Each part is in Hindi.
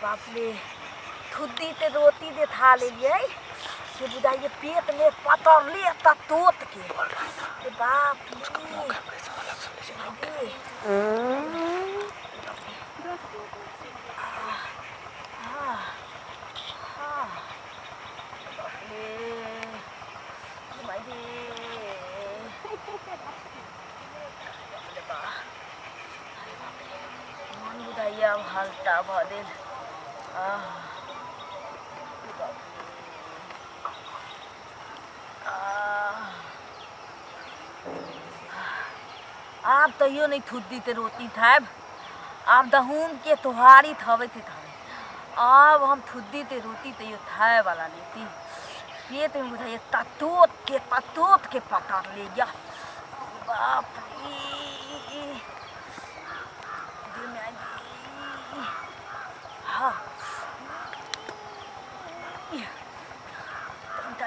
बापले खुदी ते रोटी दे था ले ये बुझाइए पेट में पतर ले तोत के बाप मन बुझाइए अब हल्टा भदिल आप तो यो नहीं थुद्दी ते रोटी थाब आप दहूम के तुहारी थवे थे अब हम थुद्दी ते रोटी ते यो थाए वाला लेती पेट में बुझाइए ततोत के पकड़ ले गया बाप रे हाँ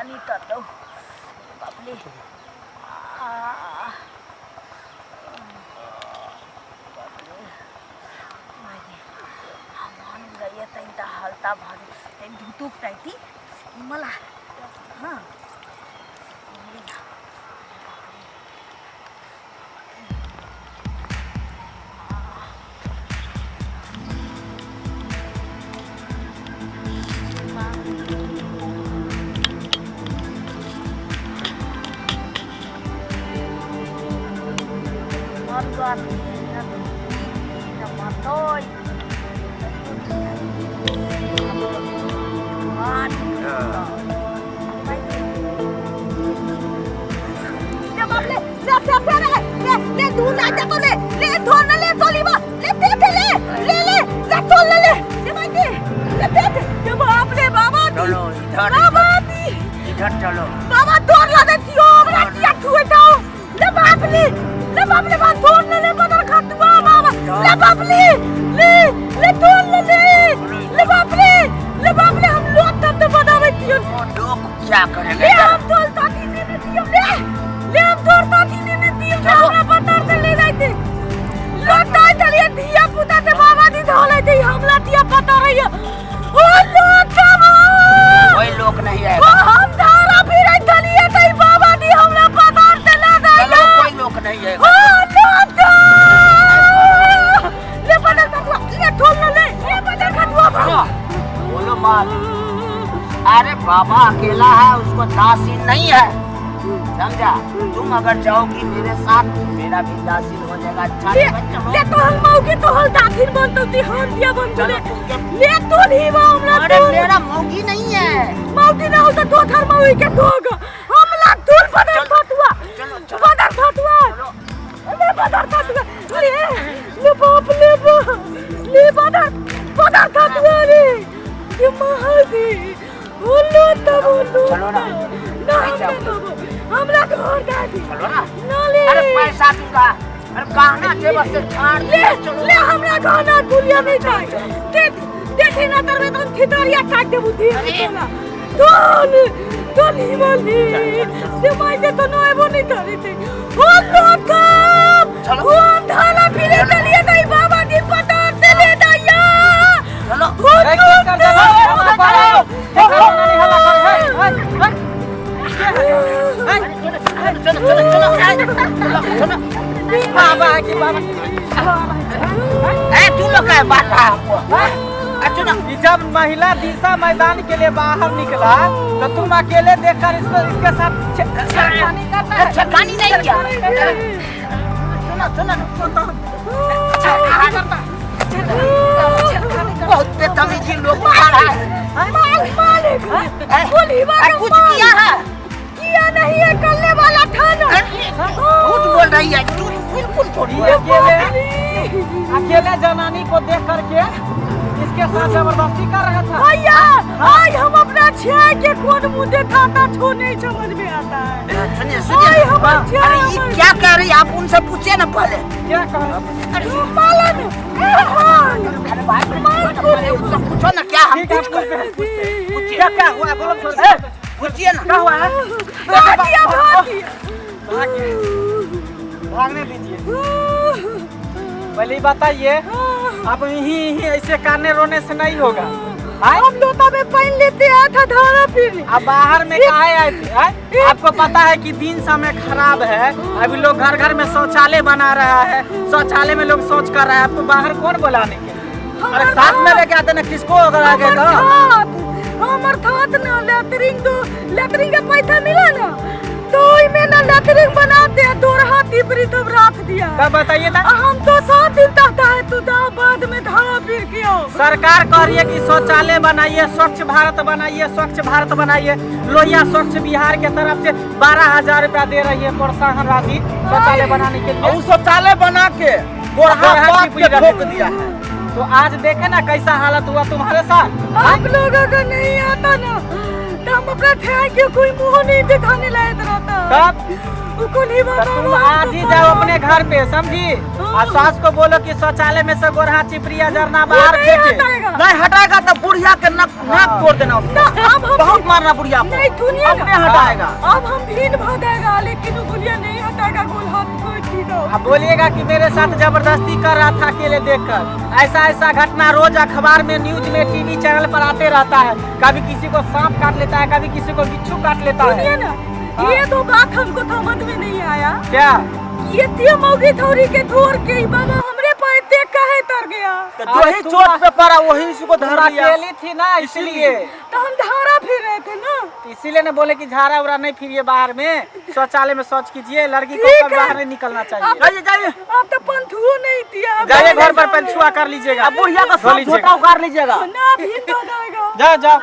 नहीं कर दो बापले हल्ता भारी धुतुक टाइटी मला हाँ चलो बाबा दौड़ ला देती हो हमरा किया छुए तो ले बापले बात दौड़ ले बदर खातुआ बाबा ले बापले ले दौड़ ले बापले हम लोग तब तो बनावे दियो लोग क्या करेंगे हम दौड़ ताती ने दियो ले हम दौड़ ताती ने दियो हमरा बदर से ले जाते लोटा चलिए दिया पुता से बाबा दी धोले दी हमला दिया पता रही ओ लोटा कोई लोग नहीं है हम धारा फिर चलिए कहीं बाबा दी हमरा पतार से ले गए चलो कोई लोग नहीं है ले बदल खतुआ ले ठोल ले बदल खतुआ बोलो माँ अरे बाबा अकेला है उसको दासी नहीं है समझा तुम अगर जाओगी मेरे साथ मेरा भी दासी हो जाएगा अच्छा ले तो हम मौगी तो हल दाखिल बन तो हम दिया बन ले तो नहीं वो हमरा अरे मेरा मौगी नहीं है मौगी ना हो तो दो घर मौगी के दोगा हमला दूर बदल खतुआ बदल खतुआ ले बदल खतुआ अरे ले बाप ले बदल खतुआ रे ये महादी बोलो तब बोलो चलो ना हमरा घर दादी चलो ना ले अरे पैसा दूंगा अरे गहना जेब से छाड़ ले हमरा गहना दुनिया में जाए देखे ना करबे तो खितरिया काट दे बुद्धि तो निमली से माइके तो नएबो नहीं करे थे ओ लोकम ओ ढाला फिरे चलिए नहीं बाबा की पता से ले दैया चलो एक कर दे हम पारो नहीं हल्ला चलो बाबा की बाबा तू लोग क्या बात रहा हमको जब महिला दिशा मैदान के लिए बाहर निकला तो तुम अकेले देखकर इसके साथ छेड़खानी करना है छेड़खानी नहीं किया बहुत बेतमीजी लोग मारा है कुछ किया है किया नहीं है करने वाला था ना झूठ बोल रही है झूठ बिल्कुल छोड़ो। अकेले जनानी को देख करके इसके साथ जबरदस्ती कर रहा था। भैया आज हम अपना छह के कौन मुंह दिखाता छो नहीं समझ में आता है। सुनिए आई, सुनिए, हम अच्छा अरे ये हम- क्या कह रही है आप उनसे पूछिए ना पहले। क्या कह रहा है? मालन अरे भाई पहले उनसे पूछो ना क्या हम ठीक है, कुछ कर पूछिए। क्या हुआ है? बोलो थोड़ा। ए, पूछिए ना क्या हुआ है? भागिया भागने दीजिए। पहले बताइए, आप यही ऐसे करने रोने से नहीं होगा। हम लोटा में पहन लेते आया था धारा फिर अब बाहर में काहे आए थे? आपको पता है कि दिन समय खराब है, अभी लोग घर घर में शौचालय बना रहा है, शौचालय में लोग शौच कर रहा है, आपको बाहर कौन बुलाने के? अरे साथ में लेके आते ना, किसको अगर आगे का हमर थात ना लेटरिंग का पैसा मिला ना तो में ना लेटरिंग बनाते हैं तोर हाथी पर तब रात दिया। तब बताइए ना। हम तो 7 दिन तक है तू बाद में धारा फिर क्यों? सरकार कह रही है कि शौचालय बनाइए, स्वच्छ भारत बनाइए, स्वच्छ भारत बनाइए। लोहिया स्वच्छ बिहार के तरफ से 12,000 रुपया दे रही है प्रोत्साहन राशि शौचालय बनाने के लिए। शौचालय बना के ठोक दिया है। तो आज देखे ना कैसा हालत हुआ तुम्हारे साथ। आप लोगों को नहीं आता ना तो हम अपना थैंक यू कोई मुंह नहीं दिखाने लायक रहता। तब कुली बाबा तुम आज ही जाओ अपने घर पे, समझी? और सास को बोलो कि शौचालय में से गोरहा चिपरिया जरना बाहर नहीं फेंके। हटाएगा। नहीं हटाएगा तो बुढ़िया के नाक तोड़ देना उसको। ना अब हम बहुत मारना बुढ़िया को। नहीं दुनिया अब नहीं हटाएगा। अब हम भीन भागेगा लेकिन वो गुलिया नहीं हटाएगा गोल हाथ को छीनो। अब बोलिएगा कि मेरे साथ जबरदस्ती कर रहा था अकेले देखकर। ऐसा ऐसा घटना रोज अखबार में, न्यूज में, टीवी चैनल पर आते रहता है। कभी किसी को सांप काट लेता है, कभी किसी को बिच्छू काट लेता सुनिए है। ना ये तो बात हमको समझ में नहीं आया। क्या ये थी मौगी थोड़ी के धोर के बाबा हमरे पर देख काहे तर गया। जो ही चोट पे पड़ा वही इसको तुम धर लिया। अकेली थी ना, इसलिए तो हम धारा फिर रहे थे ना। इसीलिए ने बोले कि झाड़ा उड़ा नहीं फिरिए बाहर में, शौचालय में शौच कीजिए। लड़की को ठीक कभी है। बाहर नहीं निकलना चाहिए। जाइए जाइए। अब तो पंथुओ नहीं दिया। जाइए घर पर पंछुआ कर लीजिएगा। अब बुढ़िया का धो सब लीजिएगा। छोटा उखाड़ लीजिएगा। ना भीन भागेगा। जाओ जाओ।